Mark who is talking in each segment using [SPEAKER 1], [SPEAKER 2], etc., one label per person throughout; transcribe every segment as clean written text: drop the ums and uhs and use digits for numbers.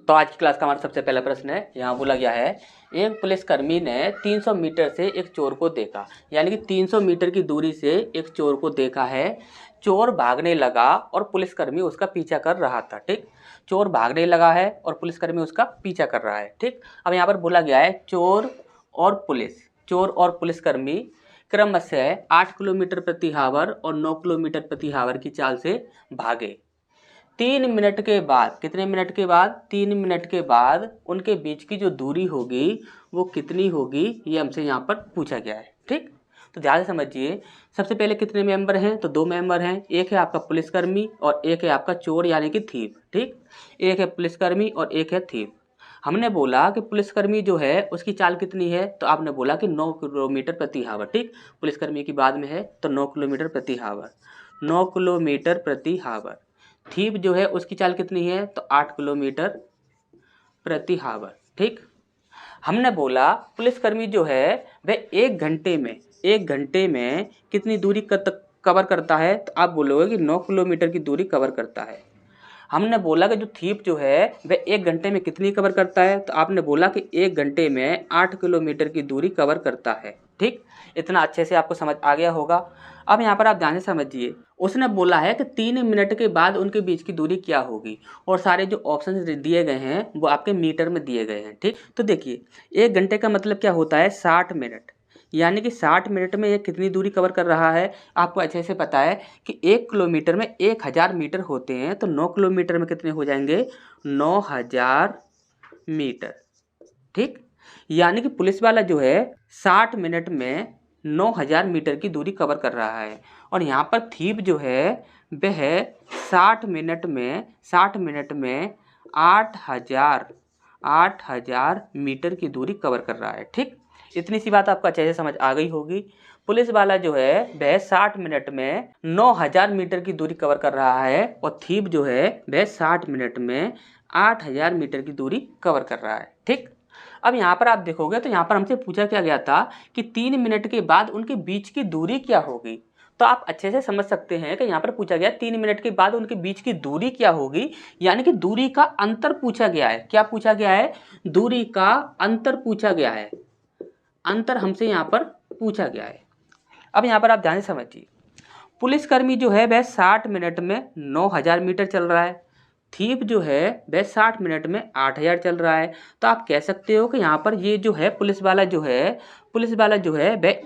[SPEAKER 1] तो आज की क्लास का हमारा सबसे पहला प्रश्न है, यहाँ बोला गया है एक पुलिसकर्मी ने 300 मीटर से एक चोर को देखा, यानी कि 300 मीटर की दूरी से एक चोर को देखा है। चोर भागने लगा और पुलिसकर्मी उसका पीछा कर रहा था। ठीक, चोर भागने लगा है और पुलिसकर्मी उसका पीछा कर रहा है। ठीक, अब यहाँ पर बोला गया है चोर और पुलिसकर्मी क्रमशः 8 किलोमीटर प्रति हावर और 9 किलोमीटर प्रति हावर की चाल से भागे। 3 मिनट के बाद, कितने मिनट के बाद? 3 मिनट के बाद उनके बीच की जो दूरी होगी वो कितनी होगी, ये हमसे यहाँ पर पूछा गया है। ठीक, तो ध्यान से समझिए। सबसे पहले कितने मेंबर हैं? तो 2 मेंबर हैं, एक है आपका पुलिसकर्मी और एक है आपका चोर यानी कि थीप। ठीक, एक है पुलिसकर्मी और एक है थीप। हमने बोला कि पुलिसकर्मी जो है उसकी चाल कितनी है, तो आपने बोला कि 9 किलोमीटर प्रति हावर। ठीक, पुलिसकर्मी की बाद में है तो 9 किलोमीटर प्रति हावर, 9 किलोमीटर प्रति हावर। थीप जो है उसकी चाल कितनी है, तो 8 किलोमीटर प्रति हावर। ठीक, हमने बोला पुलिसकर्मी जो है वह एक घंटे में कितनी दूरी कवर करता है, तो आप बोलोगे कि 9 किलोमीटर की दूरी कवर करता है। हमने बोला कि जो थीप जो है वह 1 घंटे में कितनी कवर करता है, तो आपने बोला कि 1 घंटे में 8 किलोमीटर की दूरी कवर करता है। ठीक, इतना अच्छे से आपको समझ आ गया होगा। अब यहाँ पर आप ध्यान से समझिए, उसने बोला है कि 3 मिनट के बाद उनके बीच की दूरी क्या होगी, और सारे जो ऑप्शन दिए गए हैं वो आपके मीटर में दिए गए हैं। ठीक, तो देखिए 1 घंटे का मतलब क्या होता है, 60 मिनट, यानी कि 60 मिनट में ये कितनी दूरी कवर कर रहा है। आपको अच्छे से पता है कि 1 किलोमीटर में 1000 मीटर होते हैं, तो 9 किलोमीटर में कितने हो जाएंगे, 9000 मीटर। ठीक, यानी कि पुलिस वाला जो है 60 मिनट में 9000 मीटर की दूरी कवर कर रहा है, और यहाँ पर थीप जो है वह 60 मिनट में 8000 मीटर की दूरी कवर कर रहा है। ठीक, इतनी सी बात आपको अच्छे से समझ आ गई होगी। पुलिस वाला जो है वह 60 मिनट में 9000 मीटर की दूरी कवर कर रहा है, और थीप जो है वह 60 मिनट में 8000 मीटर की दूरी कवर कर रहा है। ठीक, अब यहाँ पर आप देखोगे तो यहाँ पर हमसे पूछा क्या गया था कि 3 मिनट के बाद उनके बीच की दूरी क्या होगी। तो आप अच्छे से समझ सकते हैं कि यहाँ पर पूछा गया 3 मिनट के बाद उनके बीच की दूरी क्या होगी, यानी कि दूरी का अंतर पूछा गया है। क्या पूछा गया है? दूरी का अंतर पूछा गया है। अंतर हमसे यहाँ पर पूछा गया है। अब यहाँ पर आप ध्यान से समझिए, पुलिसकर्मी जो है वह 60 मिनट में 9000 मीटर चल रहा है, थीप जो है वह 60 मिनट में 8000 चल रहा है। तो आप कह सकते हो कि यहाँ पर ये जो है पुलिस वाला जो है वह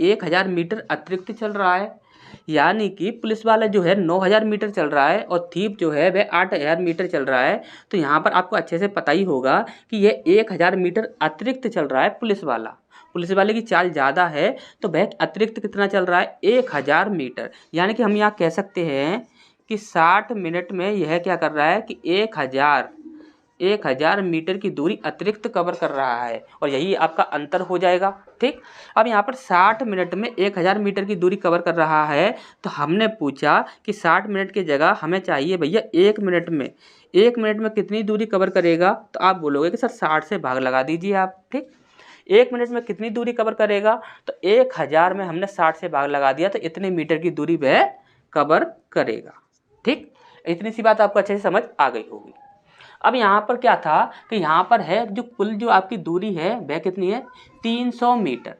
[SPEAKER 1] 1000 मीटर अतिरिक्त चल रहा है, यानी कि पुलिस वाला जो है 9000 मीटर चल रहा है और थीप जो है वह 8000 मीटर चल रहा है। तो यहाँ पर आपको अच्छे से पता ही होगा कि यह 1000 मीटर अतिरिक्त चल रहा है पुलिस वाले की चाल ज़्यादा है, तो वह अतिरिक्त कितना चल रहा है, 1000 मीटर। यानी कि हम यहाँ कह सकते हैं कि 60 मिनट में यह क्या कर रहा है कि 1000 मीटर की दूरी अतिरिक्त कवर कर रहा है, और यही आपका अंतर हो जाएगा। ठीक, अब यहाँ पर 60 मिनट में 1000 मीटर की दूरी कवर कर रहा है, तो हमने पूछा कि 60 मिनट की जगह हमें चाहिए भैया 1 मिनट में कितनी दूरी कवर करेगा, तो आप बोलोगे कि सर 60 से भाग लगा दीजिए आप। ठीक, 1 मिनट में कितनी दूरी कवर करेगा, तो 1000 में हमने 60 से भाग लगा दिया, तो इतने मीटर की दूरी वह कवर करेगा। ठीक, इतनी सी बात आपको अच्छे से समझ आ गई होगी। अब यहाँ पर क्या था कि यहाँ पर है जो कुल जो आपकी दूरी है वह कितनी है, 300 मीटर।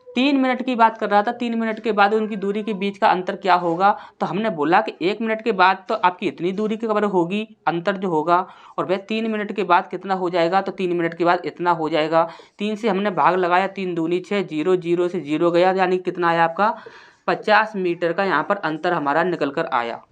[SPEAKER 1] 3 मिनट की बात कर रहा था, 3 मिनट के बाद उनकी दूरी के बीच का अंतर क्या होगा, तो हमने बोला कि 1 मिनट के बाद तो आपकी इतनी दूरी कवर होगी, अंतर जो होगा, और वह 3 मिनट के बाद कितना हो जाएगा, तो 3 मिनट के बाद इतना हो जाएगा। 3 से हमने भाग लगाया, 3 दूनी 6, 0 0 से 0 गया, यानी कितना आया आपका 50 मीटर का यहाँ पर अंतर हमारा निकल कर आया।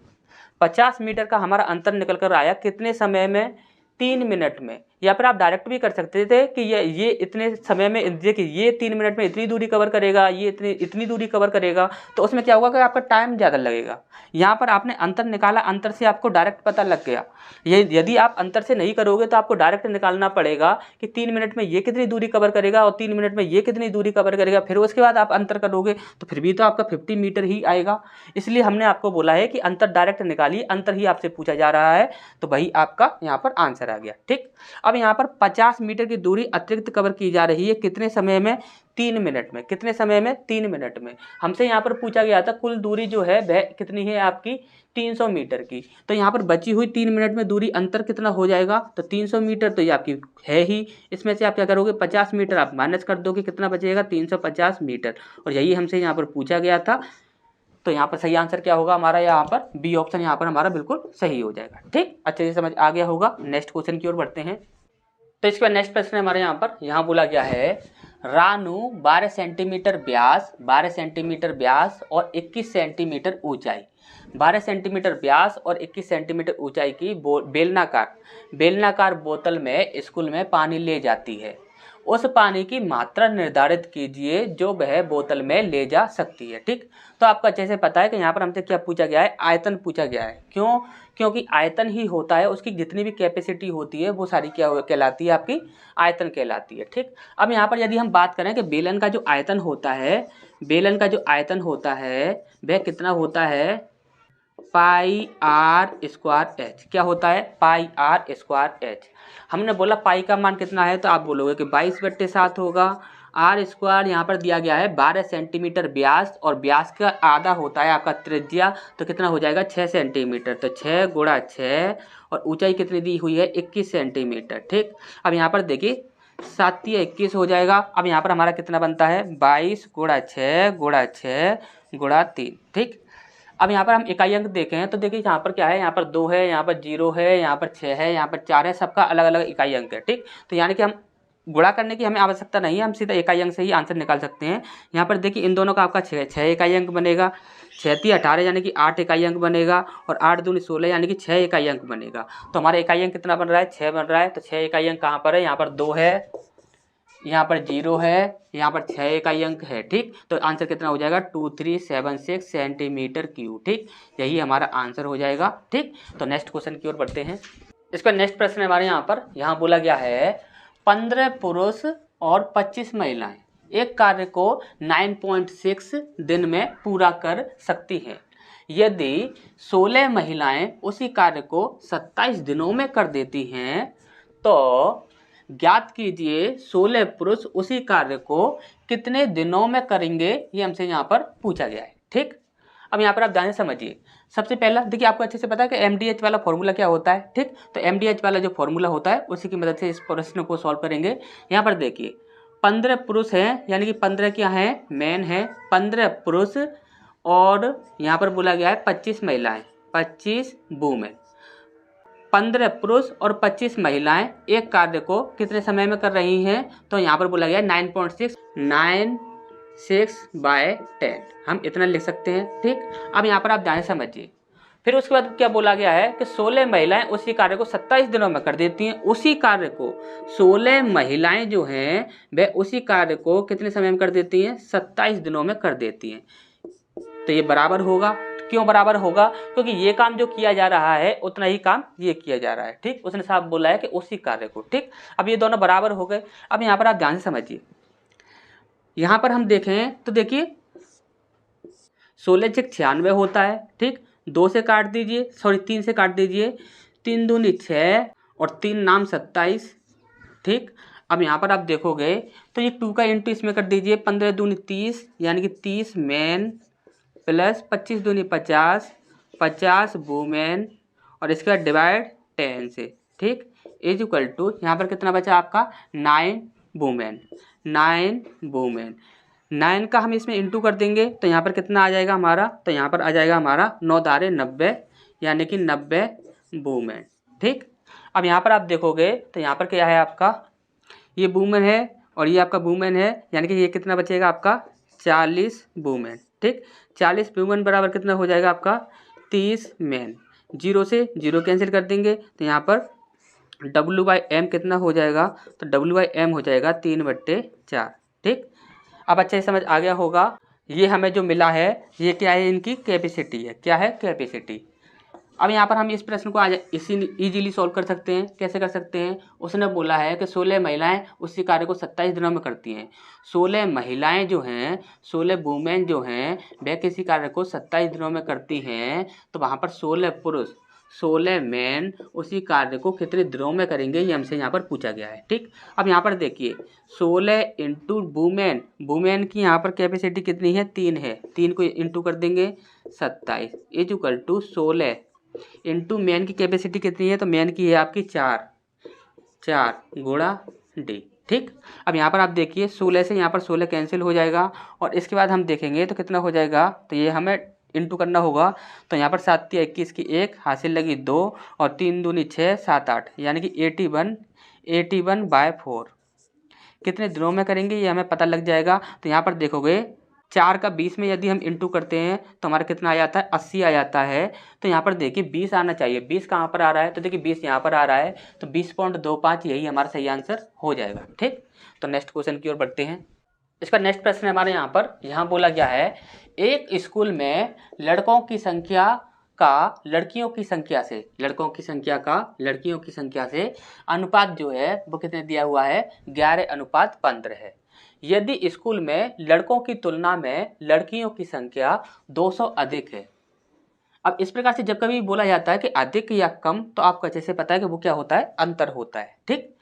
[SPEAKER 1] 50 मीटर का हमारा अंतर निकल कर आया कितने समय में, 3 मिनट में। या फिर आप डायरेक्ट भी कर सकते थे कि ये इतने समय में, देखिए ये 3 मिनट में इतनी दूरी कवर करेगा, ये इतनी दूरी कवर करेगा, तो उसमें क्या होगा कि आपका टाइम ज़्यादा लगेगा। यहाँ पर आपने अंतर निकाला, अंतर से आपको डायरेक्ट पता लग गया। ये यदि आप अंतर से नहीं करोगे तो आपको डायरेक्ट निकालना पड़ेगा कि 3 मिनट में ये कितनी दूरी कवर करेगा और 3 मिनट में ये कितनी दूरी कवर करेगा, फिर उसके बाद आप अंतर करोगे तो फिर भी तो आपका 50 मीटर ही आएगा। इसलिए हमने आपको बोला है कि अंतर डायरेक्ट निकालिए, अंतर ही आपसे पूछा जा रहा है, तो वही आपका यहाँ पर आंसर आ गया। ठीक, अब यहाँ पर 50 मीटर की दूरी अतिरिक्त कवर की जा रही है कितने समय में? 3 मिनट में। कितने समय में? 3 मिनट में। हमसे यहाँ पर पूछा गया था कुल दूरी जो है वह कितनी है आपकी? 300 मीटर की। तो यहाँ पर बची हुई 3 मिनट में दूरी अंतर कितना हो जाएगा? तो 300 मीटर तो ये आपकी है ही। इसमें से आप क्या करोगे? 50 मीटर आप माइनस कर दोगे, कितना बचेगा? 350 मीटर। और यही हमसे यहाँ पर पूछा गया था। तो यहाँ पर सही आंसर क्या होगा हमारा? यहाँ पर बी ऑप्शन यहाँ पर हमारा बिल्कुल सही हो जाएगा। ठीक, अच्छे से समझ आ गया होगा। नेक्स्ट क्वेश्चन की ओर बढ़ते हैं। तो इसके बाद नेक्स्ट प्रश्न है हमारे यहाँ पर, यहाँ बोला गया है रानू 12 सेंटीमीटर व्यास, 12 सेंटीमीटर व्यास और 21 सेंटीमीटर ऊंचाई, 12 सेंटीमीटर व्यास और 21 सेंटीमीटर ऊंचाई की बेलनाकार बोतल में स्कूल में पानी ले जाती है। उस पानी की मात्रा निर्धारित कीजिए जो वह बोतल में ले जा सकती है। ठीक, तो आपको अच्छे से पता है कि यहाँ पर हमसे क्या पूछा गया है? आयतन पूछा गया है। क्यों? क्योंकि आयतन ही होता है, उसकी जितनी भी कैपेसिटी होती है वो सारी क्या कहलाती है? आपकी आयतन कहलाती है। ठीक, अब यहाँ पर यदि हम बात करें कि बेलन का जो आयतन होता है, बेलन का जो आयतन होता है वह कितना होता है? पाई आर स्क्वायर एच। क्या होता है? पाई आर स्क्वायर एच। हमने बोला पाई का मान कितना है, तो आप बोलोगे कि 22/7 होगा। आर स्क्वायर यहाँ पर दिया गया है 12 सेंटीमीटर व्यास, और व्यास का आधा होता है आपका त्रिज्या, तो कितना हो जाएगा? 6 सेंटीमीटर। तो 6 गुणा 6, और ऊंचाई कितनी दी हुई है? 21 सेंटीमीटर। ठीक, अब यहाँ पर देखिए 7 या 21 हो जाएगा। अब यहाँ पर हमारा कितना बनता है? 22 गुणा 6 गुणा 6 गुणा 3। ठीक, अब यहाँ पर हम इकाई अंक देखें तो देखिए यहाँ पर क्या है? यहाँ पर 2 है, यहाँ पर 0 है, यहाँ पर 6 है, यहाँ पर 4 है, सबका अलग अलग इकाई अंक है। ठीक, तो यानी कि हम गुणा करने की हमें आवश्यकता नहीं है, हम सीधा इकाई अंक से ही आंसर निकाल सकते हैं। यहाँ पर देखिए इन दोनों का आपका 6 इकाई अंक बनेगा, 6 18 यानी कि 8 इकाई अंक बनेगा, और 8 दूनी 16 यानी कि 6 इकाई अंक बनेगा। तो हमारा इकाई अंक कितना बन रहा है? 6 बन रहा है। तो 6 इकाई अंक कहाँ पर है? यहाँ पर 2 है, यहाँ पर 0 है, यहाँ पर 6 इकाई अंक है। ठीक, तो आंसर कितना हो जाएगा? 2376 सेंटीमीटर क्यूब। ठीक, यही हमारा आंसर हो जाएगा। ठीक, तो नेक्स्ट क्वेश्चन की ओर बढ़ते हैं। इसका नेक्स्ट प्रश्न हमारे यहाँ पर, यहाँ बोला गया है 15 पुरुष और 25 महिलाएं एक कार्य को 9.6 दिन में पूरा कर सकती हैं। यदि 16 महिलाएं उसी कार्य को 27 दिनों में कर देती हैं तो ज्ञात कीजिए 16 पुरुष उसी कार्य को कितने दिनों में करेंगे? ये हमसे यहाँ पर पूछा गया है। ठीक, अब यहाँ पर आप ध्यान से समझिए। सबसे पहला देखिए, आपको अच्छे से पता है कि MDH वाला फॉर्मूला क्या होता है। ठीक, तो MDH वाला जो फॉर्मूला होता है उसी की मदद से इस प्रश्न को सॉल्व करेंगे। यहाँ पर देखिए 15 पुरुष हैं, यानी कि 15 क्या हैं? मैन है। 15 पुरुष, और यहाँ पर बोला गया है 25 महिलाएं, 25 वुमेन। 15 पुरुष और 25 महिलाएं एक कार्य को कितने समय में कर रही हैं? तो यहाँ पर बोला गया है 9.6 हम इतना लिख सकते हैं। ठीक, अब यहाँ पर आप ध्यान से समझिए। फिर उसके बाद क्या बोला गया है कि 16 महिलाएं उसी कार्य को 27 दिनों में कर देती हैं। उसी कार्य को 16 महिलाएं जो हैं वह उसी कार्य को कितने समय में कर देती हैं? 27 दिनों में कर देती हैं। तो ये बराबर होगा। क्यों बराबर होगा? क्योंकि ये काम जो किया जा रहा है उतना ही काम ये किया जा रहा है। ठीक, उसने साफ बोला है कि उसी कार्य को। ठीक, अब ये दोनों बराबर हो गए। अब यहाँ पर आप ध्यान से समझिए। यहाँ पर हम देखें तो देखिए 16 6 96 होता है। ठीक, 2 से काट दीजिए, सॉरी 3 से काट दीजिए, 3 दूनी 6 और 3 नाम 27। ठीक, अब यहाँ पर आप देखोगे तो ये 2 का इंटू इसमें कर दीजिए, 15 दूनी 30 यानी कि 30 मैन प्लस 25 दूनी 50, 50 वुमेन, और इसके बाद डिवाइड 10 से। ठीक, इज इक्वल टू यहाँ पर कितना बचा आपका? 9 वुमेन। 9 वुमेन, 9 का हम इसमें इंटू कर देंगे तो यहाँ पर कितना आ जाएगा हमारा? तो यहाँ पर आ जाएगा हमारा 9 दारे 90 यानी कि 90 वुमेन। ठीक, अब यहाँ पर आप देखोगे तो यहाँ पर क्या है आपका? ये वुमेन है और ये आपका वुमेन है, यानी कि ये कितना बचेगा आपका? 40 वुमेन। ठीक, 40 वुमेन बराबर कितना हो जाएगा आपका? 30 मैन। 0 से 0 कैंसिल कर देंगे तो यहाँ पर W/M कितना हो जाएगा? तो W/M हो जाएगा 3/4। ठीक, अब अच्छे से समझ आ गया होगा। ये हमें जो मिला है ये क्या है? इनकी कैपेसिटी है। क्या है? कैपेसिटी। अब यहाँ पर हम इस प्रश्न को आज इजीली सॉल्व कर सकते हैं। कैसे कर सकते हैं? उसने बोला है कि 16 महिलाएं उसी कार्य को 27 दिनों में करती हैं। 16 महिलाएं जो हैं, 16 वुमेन जो हैं, वह किसी कार्य को 27 दिनों में करती हैं। तो वहाँ पर 16 पुरुष, 16 मैन उसी कार्य को कितने दिनों में करेंगे, ये हमसे यहाँ पर पूछा गया है। ठीक, अब यहाँ पर देखिए 16 इंटू वुमेन, वुमेन की यहाँ पर कैपेसिटी कितनी है, 3 है, 3 को इंटू कर देंगे 27 is equal to 16 into man की कैपेसिटी कितनी है, तो मैन की है आपकी 4, 4 गुणा डी। ठीक, अब यहाँ पर आप देखिए 16 से यहाँ पर 16 कैंसिल हो जाएगा और इसके बाद हम देखेंगे तो कितना हो जाएगा, तो ये हमें इंटू करना होगा। तो यहाँ पर 7 × 21 की 1 हासिल लगी 2 और 3 दूनी 6 7 8 यानी कि 81/4 कितने दिनों में करेंगे ये हमें पता लग जाएगा। तो यहाँ पर देखोगे 4 का 20 में यदि हम इंटू करते हैं तो हमारा कितना आ जाता है, 80 आ जाता है। तो यहाँ पर देखिए 20 आना चाहिए, 20 कहाँ पर आ रहा है, तो देखिए 20 यहाँ पर आ रहा है, तो 20.25 यही हमारा सही आंसर हो जाएगा। ठीक, तो नेक्स्ट क्वेश्चन की ओर बढ़ते हैं। इसका नेक्स्ट प्रश्न है हमारे यहाँ पर, यहाँ बोला गया है एक स्कूल में लड़कों की संख्या का लड़कियों की संख्या से, लड़कों की संख्या का लड़कियों की संख्या से अनुपात जो है वो कितने दिया हुआ है, 11:15 है। यदि स्कूल में लड़कों की तुलना में लड़कियों की संख्या 200 अधिक है। अब इस प्रकार से जब कभी बोला जाता है कि अधिक या कम, तो आपको अच्छे से पता है कि वो क्या होता है, अंतर होता है। ठीक,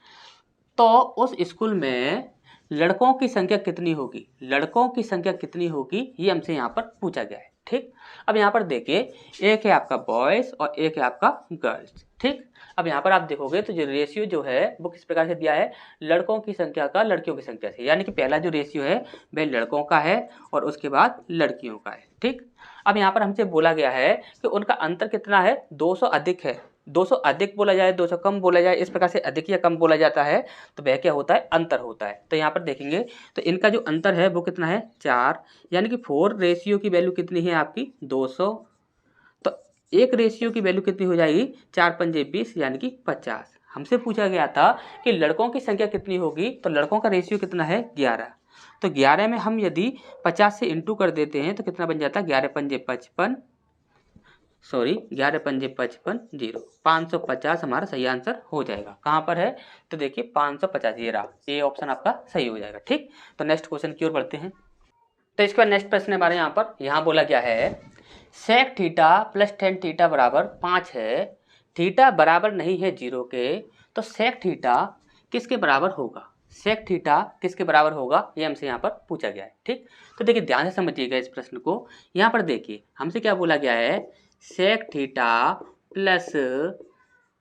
[SPEAKER 1] तो उस स्कूल में लड़कों की संख्या कितनी होगी, लड़कों की संख्या कितनी होगी, ये हमसे यहाँ पर पूछा गया है। ठीक, अब यहाँ पर देखिए एक है आपका बॉयज और एक है आपका गर्ल्स। ठीक, अब यहाँ पर आप देखोगे तो जो रेशियो जो है वो किस प्रकार से दिया है, लड़कों की संख्या का लड़कियों की संख्या से, यानी कि पहला जो रेशियो है वह लड़कों का है और उसके बाद लड़कियों का है। ठीक, अब यहाँ पर हमसे बोला गया है कि उनका अंतर कितना है, 200 अधिक है। 200 अधिक बोला जाए, 200 कम बोला जाए, इस प्रकार से अधिक या कम बोला जाता है तो वह क्या होता है, अंतर होता है। तो यहाँ पर देखेंगे तो इनका जो अंतर है वो कितना है, 4, यानी कि 4 रेशियो की वैल्यू कितनी है आपकी, 200। तो एक रेशियो की वैल्यू कितनी हो जाएगी, 4 पंजे 20 यानी कि 50। हमसे पूछा गया था कि लड़कों की संख्या कितनी होगी, तो लड़कों का रेशियो कितना है, 11। तो 11 में हम यदि 50 से इंटू कर देते हैं तो कितना बन जाता है, 11 पंजे 55, सॉरी 11 पंजे 55 0, 550 हमारा सही आंसर हो जाएगा। कहाँ पर है, तो देखिए 550, ये रहा, ए ऑप्शन आपका सही हो जाएगा। ठीक, तो नेक्स्ट क्वेश्चन की ओर बढ़ते हैं। तो इसके बाद नेक्स्ट प्रश्न हमारे यहाँ पर, यहाँ बोला गया है sec theta plus tan theta बराबर 5 है, थीटा बराबर नहीं है 0 के, तो सेक थीटा किसके बराबर होगा, सेक थीटा किसके बराबर होगा, ये हमसे यहाँ पर पूछा गया है। ठीक, तो देखिए ध्यान से समझिएगा इस प्रश्न को। यहाँ पर देखिए हमसे क्या बोला गया है, sec theta plus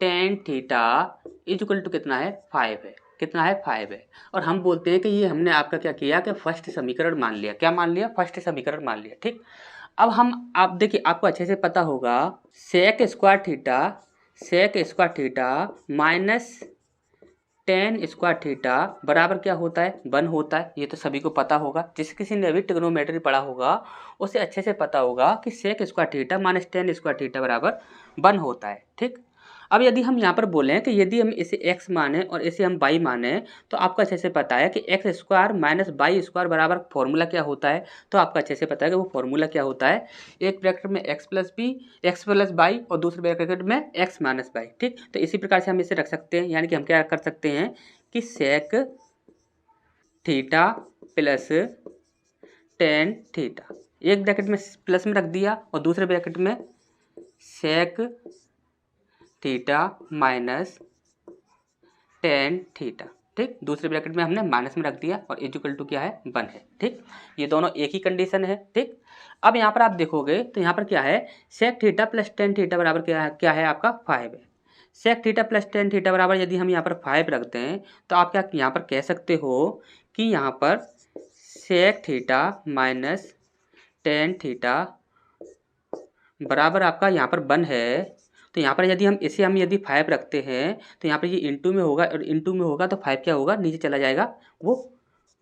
[SPEAKER 1] tan theta is equal to कितना है, 5 है, कितना है, 5 है। और हम बोलते हैं कि ये हमने आपका क्या किया कि फर्स्ट समीकरण मान लिया, क्या मान लिया, फर्स्ट समीकरण मान लिया। ठीक, अब हम आप देखिए आपको अच्छे से पता होगा sec square theta minus tan square theta बराबर क्या होता है, 1 होता है। ये तो सभी को पता होगा, जिस किसी ने भी ट्रिग्नोमेट्री पढ़ा होगा उसे अच्छे से पता होगा कि sec square theta minus tan square theta बराबर 1 होता है। ठीक, अब यदि हम यहाँ पर बोलें कि यदि हम इसे x माने और इसे हम y माने, तो आपको अच्छे से पता है कि x square minus y square बराबर फॉर्मूला क्या होता है। तो आपको अच्छे से पता है कि वो फॉर्मूला क्या होता है, एक ब्रैकेट में x प्लस वाई और दूसरे ब्रैकेट में x माइनस वाई। ठीक, तो इसी प्रकार से हम इसे रख सकते हैं, यानी कि हम क्या कर सकते हैं कि sec theta plus tan theta, एक ब्रैकेट में प्लस में रख दिया और दूसरे ब्रैकेट में sec theta minus tan theta. ठीक, दूसरे ब्रैकेट में हमने माइनस में रख दिया और इक्वल टू क्या है, 1 है। ठीक, ये दोनों एक ही कंडीशन है। ठीक, अब यहाँ पर आप देखोगे तो यहाँ पर क्या है, sec theta plus tan theta बराबर क्या है आपका 5 है। Sec theta plus tan theta बराबर यदि हम यहाँ पर 5 रखते हैं तो आप क्या यहाँ पर कह सकते हो कि यहाँ पर sec theta minus tan theta बराबर आपका यहाँ पर 1 है। तो यहाँ पर यदि हम इसे यदि 5 रखते हैं तो यहाँ पर ये इंटू में होगा और इंटू में होगा तो 5 क्या होगा, नीचे चला जाएगा, वो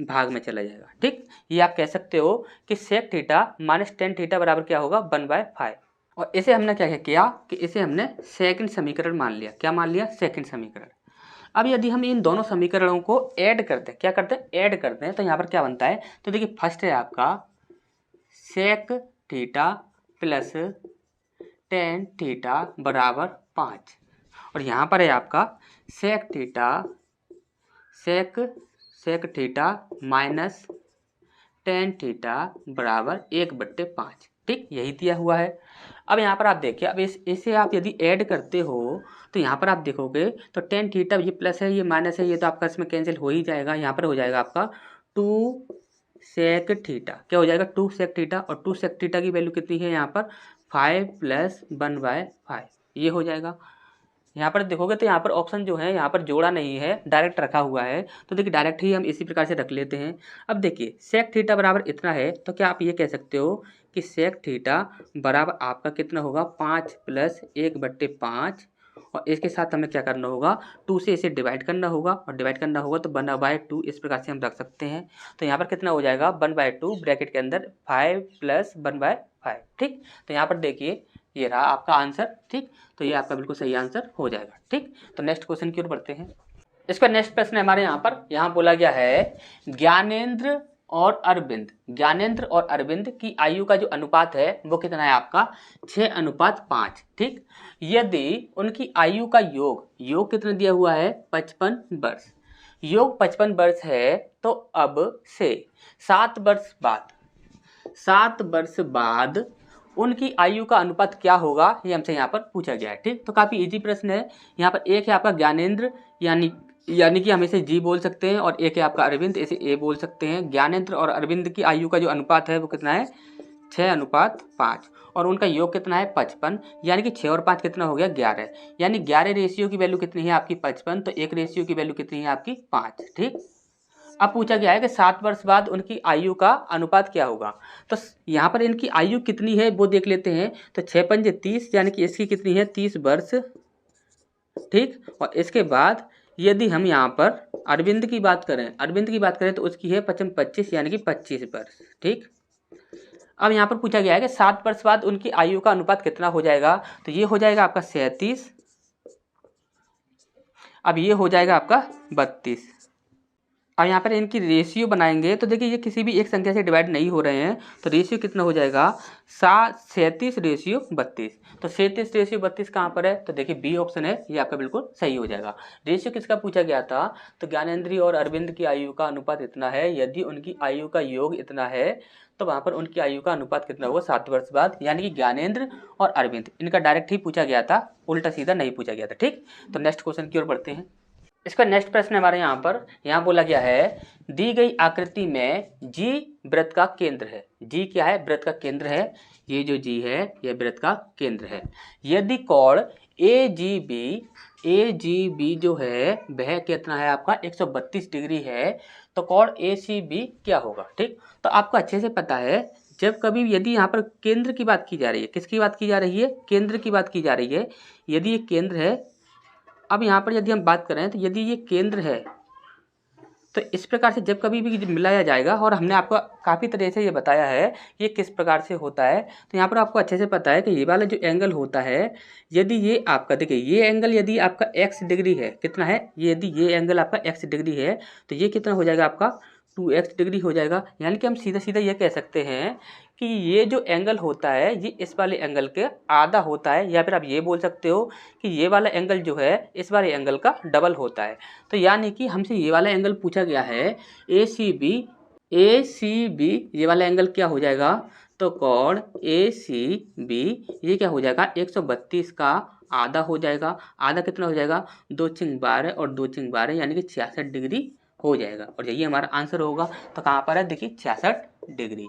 [SPEAKER 1] भाग में चला जाएगा। ठीक, ये आप कह सकते हो कि sec theta minus tan theta बराबर क्या होगा, 1/5। और इसे हमने क्या किया कि इसे हमने सेकंड समीकरण मान लिया। क्या मान लिया, सेकंड समीकरण। अब यदि हम इन दोनों समीकरणों को ऐड करते हैं, क्या करते हैं, ऐड करते हैं, तो यहाँ पर क्या बनता है, तो देखिए फर्स्ट है आपका sec theta plus tan theta बराबर 5 और यहाँ पर है आपका sec theta minus tan theta बराबर 1/5। ठीक, यही दिया हुआ है। अब यहाँ पर आप देखिए, अब इसे आप यदि ऐड करते हो तो यहाँ पर आप देखोगे तो टेन थीटा, ये प्लस है ये माइनस है, ये तो आपका इसमें कैंसिल हो ही जाएगा। यहाँ पर हो जाएगा आपका 2 सेक थीटा, क्या हो जाएगा 2 सेक थीटा, और 2 सेक थीटा की वैल्यू कितनी है यहाँ पर 5 + 1/5, ये हो जाएगा। यहाँ पर देखोगे तो यहाँ पर ऑप्शन जो है यहाँ पर जोड़ा नहीं है, डायरेक्ट रखा हुआ है। तो देखिए डायरेक्ट ही हम इसी प्रकार से रख लेते हैं। अब देखिए सेक थीटा बराबर इतना है, तो क्या आप ये कह सकते हो कि सेक थीटा बराबर आपका कितना होगा 5 + 1/5, और इसके साथ हमें क्या करना होगा 2 से इसे डिवाइड करना होगा, और डिवाइड करना होगा तो 1/2 इस प्रकार से हम रख सकते हैं। तो यहाँ पर कितना हो जाएगा 1/2 ब्रैकेट के अंदर 5 + 1/5, ठीक। तो यहाँ पर देखिए ये रहा आपका आंसर, ठीक। तो ये आपका बिल्कुल सही आंसर हो जाएगा, ठीक। तो नेक्स्ट क्वेश्चन की ओर बढ़ते हैं। इसका नेक्स्ट प्रश्न हमारे यहाँ बोला गया है ज्ञानेंद्र और अरविंद की आयु का जो अनुपात है वो कितना है आपका 6:5, ठीक। यदि उनकी आयु का योग कितना दिया हुआ है 55 वर्ष, योग 55 वर्ष है, तो अब से 7 वर्ष बाद उनकी आयु का अनुपात क्या होगा, ये हमसे यहाँ पर पूछा गया है, ठीक। तो काफ़ी इजी प्रश्न है। यहाँ पर एक है आपका ज्ञानेंद्र, यानी कि हम इसे जी बोल सकते हैं, और एक है आपका अरविंद, इसे ए बोल सकते हैं। ज्ञानेंद्र और अरविंद की आयु का जो अनुपात है वो कितना है 6:5, और उनका योग कितना है 55, यानी कि 6 और 5 कितना हो गया 11, यानी 11 रेशियो की वैल्यू कितनी है आपकी 55, तो 1 रेशियो की वैल्यू कितनी है आपकी 5, ठीक। अब पूछा गया है कि 7 वर्ष बाद उनकी आयु का अनुपात क्या होगा। तो यहाँ पर इनकी आयु कितनी है वो देख लेते हैं। तो 6 × 5 = 30, यानी कि इसकी कितनी है 30 वर्ष, ठीक। और इसके बाद यदि हम यहाँ पर अरविंद की बात करें तो उसकी है 25, यानी कि 25 वर्ष, ठीक। अब यहाँ पर पूछा गया है कि 7 वर्ष बाद उनकी आयु का अनुपात कितना हो जाएगा। तो ये हो जाएगा आपका 37, अब ये हो जाएगा आपका 32। अब यहाँ पर इनकी रेशियो बनाएंगे तो देखिए ये किसी भी एक संख्या से डिवाइड नहीं हो रहे हैं, तो रेशियो कितना हो जाएगा 37:32। तो 37:32 कहाँ पर है, तो देखिए बी ऑप्शन है, ये आपका बिल्कुल सही हो जाएगा। रेशियो किसका पूछा गया था, तो ज्ञानेंद्री और अरविंद की आयु का अनुपात इतना है, यदि उनकी आयु का योग इतना है तो वहाँ पर उनकी आयु का अनुपात कितना होगा 7 वर्ष बाद, यानी कि ज्ञानेंद्र और अरविंद, इनका डायरेक्ट ही पूछा गया था, उल्टा सीधा नहीं पूछा गया था, ठीक। तो नेक्स्ट क्वेश्चन की ओर बढ़ते हैं। इसका नेक्स्ट प्रश्न हमारे यहाँ बोला गया है दी गई आकृति में जी वृत्त का केंद्र है। जी क्या है, वृत्त का केंद्र है। ये जो जी है ये वृत्त का केंद्र है। यदि कोण ए जी बी जो है वह कितना है आपका 132 डिग्री है, तो कोण ए सी बी क्या होगा, ठीक। तो आपको अच्छे से पता है जब कभी यदि यहाँ पर केंद्र की बात की जा रही है, किसकी बात की जा रही है, केंद्र की बात की जा रही है। यदि ये केंद्र है, अब यहाँ पर यदि हम बात करें तो यदि ये केंद्र है तो इस प्रकार से जब कभी भी मिलाया जाएगा, और हमने आपको काफ़ी तरह से ये बताया है ये किस प्रकार से होता है। तो यहाँ पर आपको अच्छे से पता है कि ये वाला जो एंगल होता है, यदि ये आपका देखिए ये एंगल यदि आपका x डिग्री है, कितना है, यदि ये एंगल आपका x डिग्री है तो ये कितना हो जाएगा आपका 2x डिग्री हो जाएगा। यानी कि हम सीधा सीधा ये कह सकते हैं कि ये जो एंगल होता है ये इस वाले एंगल के आधा होता है, या फिर आप ये बोल सकते हो कि ये वाला एंगल जो है इस वाले एंगल का डबल होता है। तो यानी कि हमसे ये वाला एंगल पूछा गया है ए सी बी, ये वाला एंगल क्या हो जाएगा, तो कोण ए सी बी ये क्या हो जाएगा 132 का आधा हो जाएगा। आधा कितना हो जाएगा 2 × 12 और 2 × 12 यानी कि 66 डिग्री हो जाएगा, और यही हमारा आंसर होगा। तो कहाँ पर है देखिए 66 डिग्री।